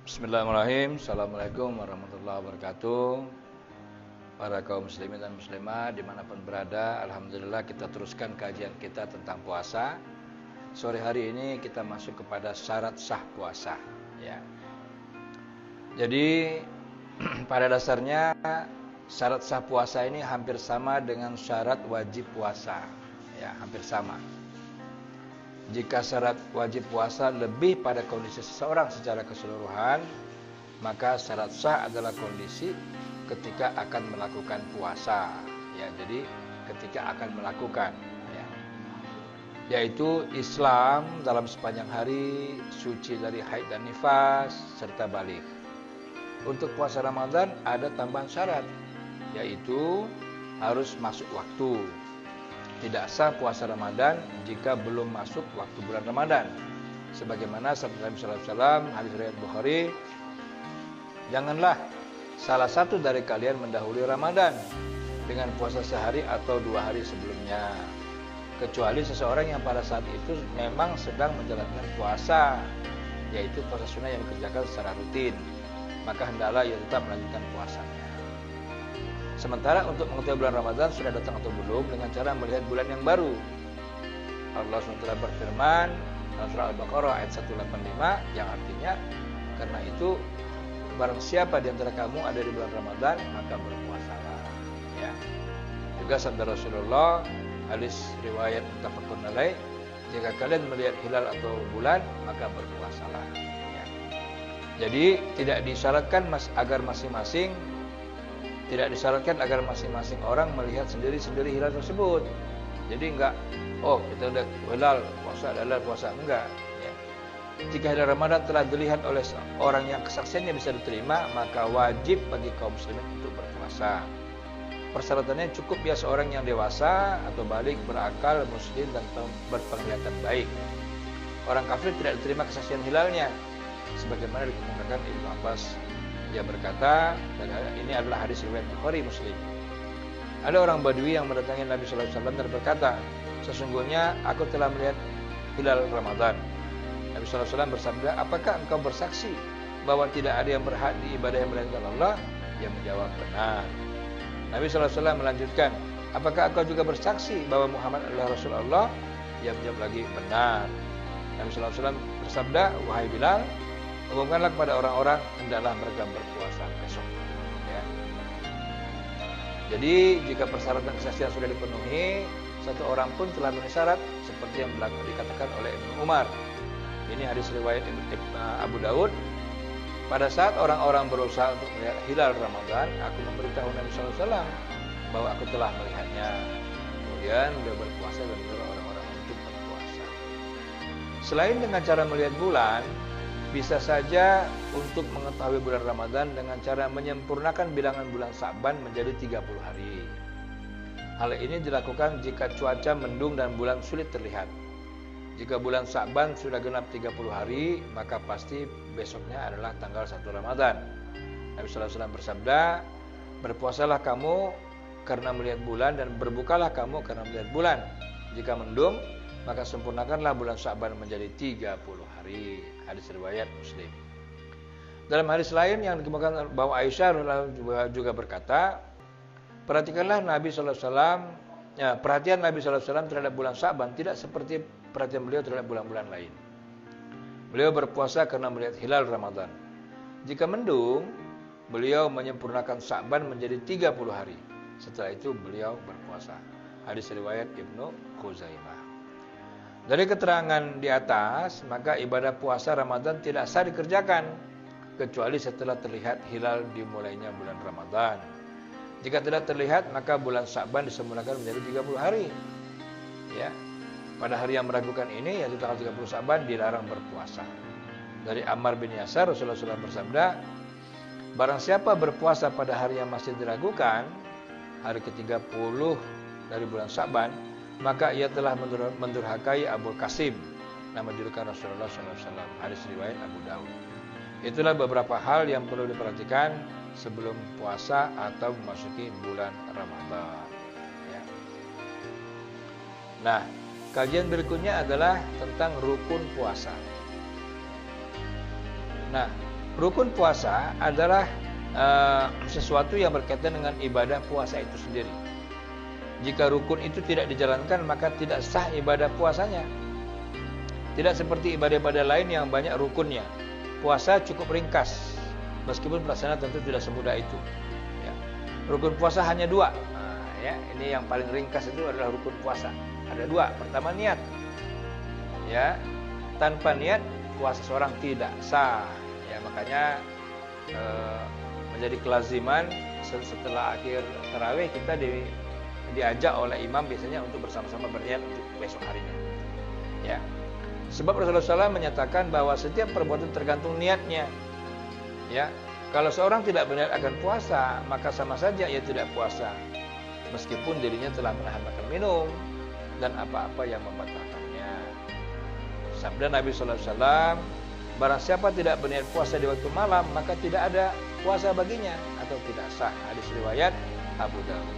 Bismillahirrahmanirrahim. Assalamualaikum warahmatullahi wabarakatuh. Para kaum muslimin dan muslimat dimanapun berada, alhamdulillah kita teruskan kajian kita tentang puasa. Sore hari ini kita masuk kepada syarat sah puasa. Ya. Jadi pada dasarnya syarat sah puasa ini hampir sama dengan syarat wajib puasa. Ya, hampir sama. Jika syarat wajib puasa lebih pada kondisi seseorang secara keseluruhan, maka syarat sah adalah kondisi ketika akan melakukan puasa. Ya, jadi ketika akan melakukan, ya. Yaitu Islam dalam sepanjang hari, suci dari haid dan nifas, serta balik. Untuk puasa Ramadan ada tambahan syarat, yaitu harus masuk waktu. Tidak sah puasa Ramadan jika belum masuk waktu bulan Ramadan. Sebagaimana sabda Nabi sallallahu alaihi wasallam, hadis riwayat Bukhari, janganlah salah satu dari kalian mendahului Ramadan dengan puasa sehari atau 2 hari sebelumnya, kecuali seseorang yang pada saat itu memang sedang menjalankan puasa, yaitu puasa sunnah yang dikerjakan secara rutin, maka hendaklah ia tetap melanjutkan puasanya. Sementara untuk mengetahui bulan Ramadan sudah datang atau belum dengan cara melihat bulan yang baru. Allah SWT berfirman dalam surah Al-Baqarah ayat 185 yang artinya, karena itu barang siapa di antara kamu ada di bulan Ramadan maka berpuasalah. Ya. Juga sabda Rasulullah, hadis riwayat muttafaqun alaih, jika kalian melihat hilal atau bulan maka berpuasalah. Ya. Jadi tidak disyaratkan agar masing-masing orang melihat sendiri-sendiri hilal tersebut. Jadi enggak, kita udah hilal puasa, enggak. Ya. Jika hilal Ramadan telah dilihat oleh orang yang kesaksiannya bisa diterima, maka wajib bagi kaum muslimin untuk berpuasa. Persyaratannya cukup ya seorang yang dewasa atau balik, berakal, muslim dan berpenglihatan baik. Orang kafir tidak diterima kesaksian hilalnya, sebagaimana dikemukakan Ibnu Abbas. Dia berkata, dan ini adalah hadis riwayat Bukhari Muslim. Ada orang Badui yang mendatangi Nabi sallallahu alaihi wasallam dan berkata, sesungguhnya aku telah melihat hilal Ramadan. Nabi sallallahu alaihi wasallam bersabda, apakah engkau bersaksi bahwa tidak ada yang berhak diibadahi melainkan Allah? Dia menjawab, benar. Nabi sallallahu alaihi wasallam melanjutkan, apakah engkau juga bersaksi bahwa Muhammad adalah Rasul Allah? Dia menjawab lagi, benar. Nabi sallallahu alaihi wasallam bersabda, wahai Bilal, umumkanlah kepada orang-orang hendaklah mereka berpuasa besok. Ya. Jadi jika persyaratan kesaksian sudah dipenuhi, satu orang pun telah memenuhi syarat seperti yang dikatakan oleh Ibnu Umar. Ini hadis riwayat Abu Daud. Pada saat orang-orang berusaha untuk melihat hilal Ramadan, aku memberitahu Nabi sallallahu alaihi wasallam bahwa aku telah melihatnya. Kemudian beliau berpuasa dan menyuruh orang-orang untuk berpuasa. Selain dengan cara melihat bulan, bisa saja untuk mengetahui bulan Ramadan dengan cara menyempurnakan bilangan bulan Sa'ban menjadi 30 hari. Hal ini dilakukan jika cuaca mendung dan bulan sulit terlihat. Jika bulan Sa'ban sudah genap 30 hari, maka pasti besoknya adalah tanggal 1 Ramadan. Nabi sallallahu alaihi wasallam bersabda, berpuasalah kamu karena melihat bulan dan berbukalah kamu karena melihat bulan. Jika mendung, maka sempurnakanlah bulan Sa'ban menjadi 30 hari. Hadis riwayat Muslim. Dalam hadis lain yang dikemukakan bahwa Aisyah juga berkata, perhatian Nabi sallallahu alaihi wasallam terhadap bulan Sa'ban tidak seperti perhatian beliau terhadap bulan-bulan lain. Beliau berpuasa karena melihat hilal Ramadan. Jika mendung, beliau menyempurnakan Sa'ban menjadi 30 hari. Setelah itu beliau berpuasa. Hadis riwayat Ibnu Khuzaimah. Dari keterangan di atas, maka ibadah puasa Ramadan tidak sah dikerjakan kecuali setelah terlihat hilal dimulainya bulan Ramadan. Jika tidak terlihat, maka bulan Sa'ban disempurnakan menjadi 30 hari. Ya. Pada hari yang meragukan ini, yaitu tanggal 30 Sa'ban, dilarang berpuasa. Dari Ammar bin Yasar, Rasulullah SAW bersabda, barang siapa berpuasa pada hari yang masih diragukan, hari ke-30 dari bulan Sa'ban, maka ia telah mendurhakai Abu Qasim, nama julukan Rasulullah SAW. Hadis riwayat Abu Daud. Itulah beberapa hal yang perlu diperhatikan sebelum puasa atau memasuki bulan Ramadan. Ya. Nah, kajian berikutnya adalah tentang rukun puasa. Nah, Rukun puasa adalah sesuatu yang berkaitan dengan ibadah puasa itu sendiri. Jika rukun itu tidak dijalankan, maka tidak sah ibadah puasanya. Tidak seperti ibadah-ibadah lain yang banyak rukunnya. Puasa cukup ringkas, meskipun pelaksanaan tentu tidak semudah itu. Ya. Rukun puasa hanya 2. Ya, ini yang paling ringkas itu adalah rukun puasa. Ada 2. Pertama, niat. Ya, tanpa niat puasa seorang tidak sah. Ya, makanya menjadi kelaziman setelah akhir tarawih kita diajak oleh imam biasanya untuk bersama-sama berniat untuk besok harinya. Ya. Sebab Rasulullah SAW menyatakan bahwa setiap perbuatan tergantung niatnya. Ya. Kalau seorang tidak berniat akan puasa, maka sama saja ia tidak puasa, meskipun dirinya telah menahan makan minum dan apa-apa yang membatalkannya. Sabda Nabi SAW, barang siapa tidak berniat puasa di waktu malam, maka tidak ada puasa baginya atau tidak sah. Hadis riwayat Abu Dawud.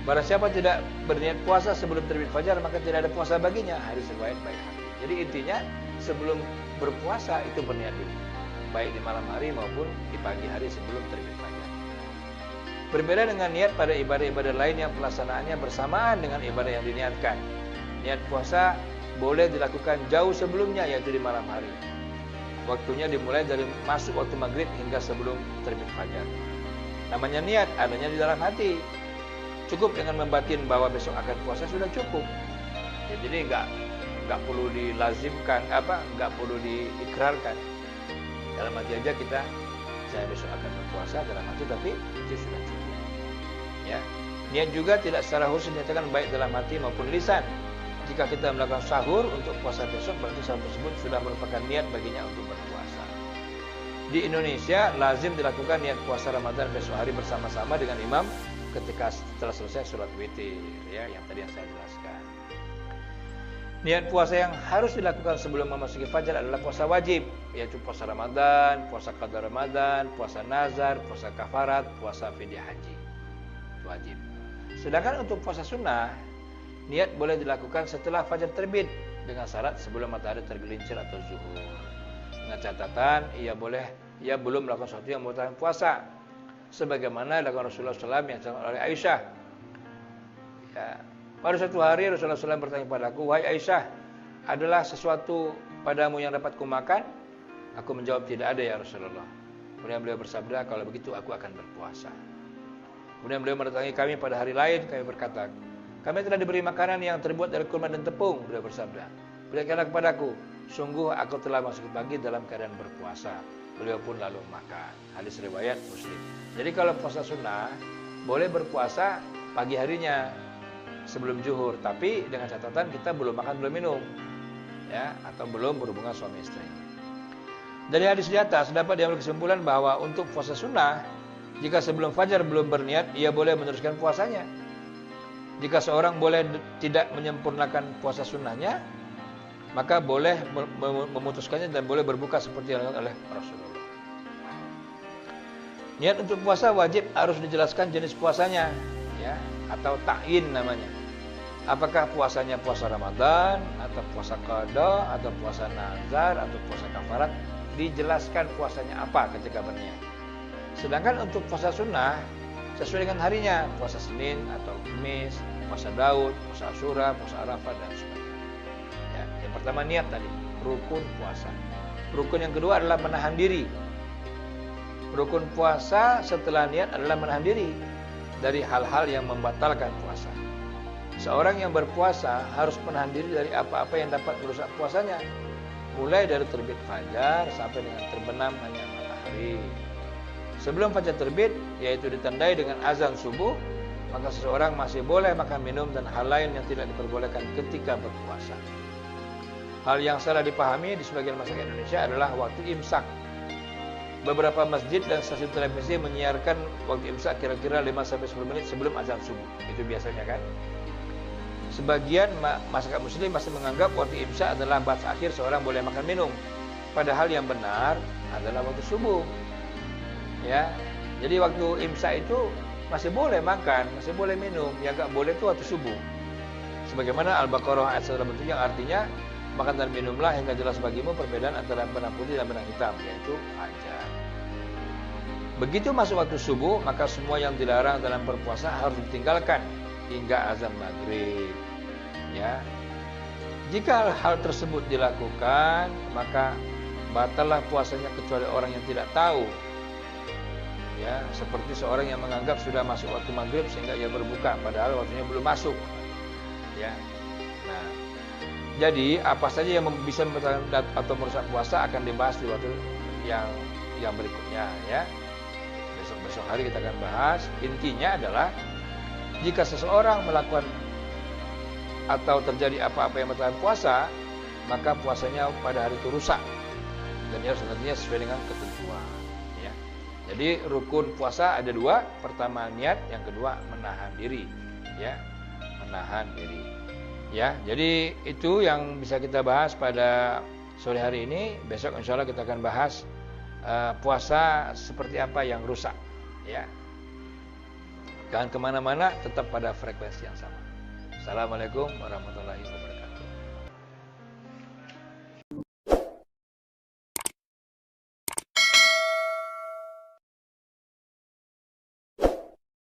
Barang siapa tidak berniat puasa sebelum terbit fajar, maka tidak ada puasa baginya. Hadis riwayat Baihaqi. Jadi intinya sebelum berpuasa itu berniat dulu, baik di malam hari maupun di pagi hari sebelum terbit fajar. Berbeda dengan niat pada ibadah-ibadah lain yang pelaksanaannya bersamaan dengan ibadah yang diniatkan. Niat puasa boleh dilakukan jauh sebelumnya, yaitu di malam hari. Waktunya dimulai dari masuk waktu maghrib hingga sebelum terbit fajar. Namanya niat, adanya di dalam hati. Cukup dengan membatin bahwa besok akan puasa sudah cukup. Ya, jadi nggak perlu dilazimkan, nggak perlu diikrarkan. Dalam hati aja kita, saya besok akan berpuasa dalam hati, tapi itu sudah cukup. Ya, niat juga tidak secara khusus dinyatakan baik dalam hati maupun lisan. Jika kita melakukan sahur untuk puasa besok, berarti sahur tersebut sudah merupakan niat baginya untuk berpuasa. Di Indonesia lazim dilakukan niat puasa Ramadan besok hari bersama-sama dengan imam ketika setelah selesai sholat witir, ya, yang tadi saya jelaskan. Niat puasa yang harus dilakukan sebelum memasuki fajar adalah puasa wajib, yaitu puasa Ramadan, puasa qada Ramadan, puasa nazar, puasa kafarat, puasa fidyah haji. Wajib. Sedangkan untuk puasa sunnah, niat boleh dilakukan setelah fajar terbit dengan syarat sebelum matahari tergelincir atau zuhur. Dengan catatan ia belum melakukan sesuatu yang membatalkan puasa, sebagaimana dilakukan Rasulullah SAW yang dilakukan oleh Aisyah. Ya. Pada suatu hari Rasulullah SAW bertanya padaku, "Wahai Aisyah, adalah sesuatu padamu yang dapat kumakan?" Aku menjawab, "Tidak ada ya Rasulullah." Kemudian beliau bersabda, "Kalau begitu aku akan berpuasa." Kemudian beliau mendatangi kami pada hari lain, kami berkata, "Kami telah diberi makanan yang terbuat dari kurma dan tepung." Beliau bersabda, "Berikanlah kepadaku, sungguh aku telah masuk pagi dalam keadaan berpuasa." Beliau pun lalu makan. Hadis riwayat Muslim. Jadi kalau puasa sunnah boleh berpuasa pagi harinya sebelum zuhur, tapi dengan catatan kita belum makan belum minum, ya, atau belum berhubungan suami istri. Dari hadis di atas dapat diambil kesimpulan bahwa untuk puasa sunnah, jika sebelum fajar belum berniat, ia boleh meneruskan puasanya. Jika seorang boleh tidak menyempurnakan puasa sunnahnya, maka boleh memutuskannya dan boleh berbuka seperti yang dilakukan oleh Rasulullah. Niat untuk puasa wajib harus dijelaskan jenis puasanya, ya, atau ta'yin namanya. Apakah puasanya puasa Ramadan, atau puasa qada, atau puasa nazar, atau puasa kafarat, dijelaskan puasanya apa ketika berniat. Sedangkan untuk puasa sunnah sesuai dengan harinya, puasa Senin atau Kamis, puasa Daud, puasa Asyura, puasa Arafah dan sebagainya. Ya, yang pertama niat tadi, rukun puasa. Rukun yang kedua adalah menahan diri. Rukun puasa setelah niat adalah menahan diri dari hal-hal yang membatalkan puasa. Seorang yang berpuasa harus menahan diri dari apa-apa yang dapat merusak puasanya, mulai dari terbit fajar sampai dengan terbenamnya matahari. Sebelum fajar terbit, yaitu ditandai dengan azan subuh, maka seseorang masih boleh makan minum dan hal lain yang tidak diperbolehkan ketika berpuasa. Hal yang salah dipahami di sebagian masyarakat Indonesia adalah waktu imsak. Beberapa masjid dan stasiun televisi menyiarkan waktu imsak kira-kira 5-10 menit sebelum azan subuh. Itu biasanya kan. Sebagian masyarakat muslim masih menganggap waktu imsak adalah batas akhir seorang boleh makan minum. Padahal yang benar adalah waktu subuh. Ya. Jadi waktu imsak itu masih boleh makan, masih boleh minum. Yang enggak boleh itu waktu subuh. Sebagaimana Al-Baqarah ayat 187 yang artinya makan dan minumlah hingga jelas bagimu perbedaan antara benang putih dan benang hitam, yaitu fajar. Begitu masuk waktu subuh, maka semua yang dilarang dalam berpuasa harus ditinggalkan hingga azan maghrib. Ya, jika hal tersebut dilakukan, maka batallah puasanya kecuali orang yang tidak tahu. Ya, seperti seorang yang menganggap sudah masuk waktu maghrib sehingga ia berbuka, padahal waktunya belum masuk. Ya, nah, jadi apa saja yang bisa membatalkan atau merusak puasa akan dibahas di waktu yang berikutnya. Ya, besok hari kita akan bahas. Intinya adalah jika seseorang melakukan atau terjadi apa-apa yang membatalkan puasa, maka puasanya pada hari itu rusak dan dia harus tentunya sesuai dengan ketentuan. Ya, jadi rukun puasa ada dua, pertama niat, yang kedua menahan diri. Ya, menahan diri. Ya, jadi itu yang bisa kita bahas pada sore hari ini. Besok insya Allah kita akan bahas puasa seperti apa yang rusak. Ya, jangan kemana-mana, tetap pada frekuensi yang sama. Assalamualaikum warahmatullahi wabarakatuh.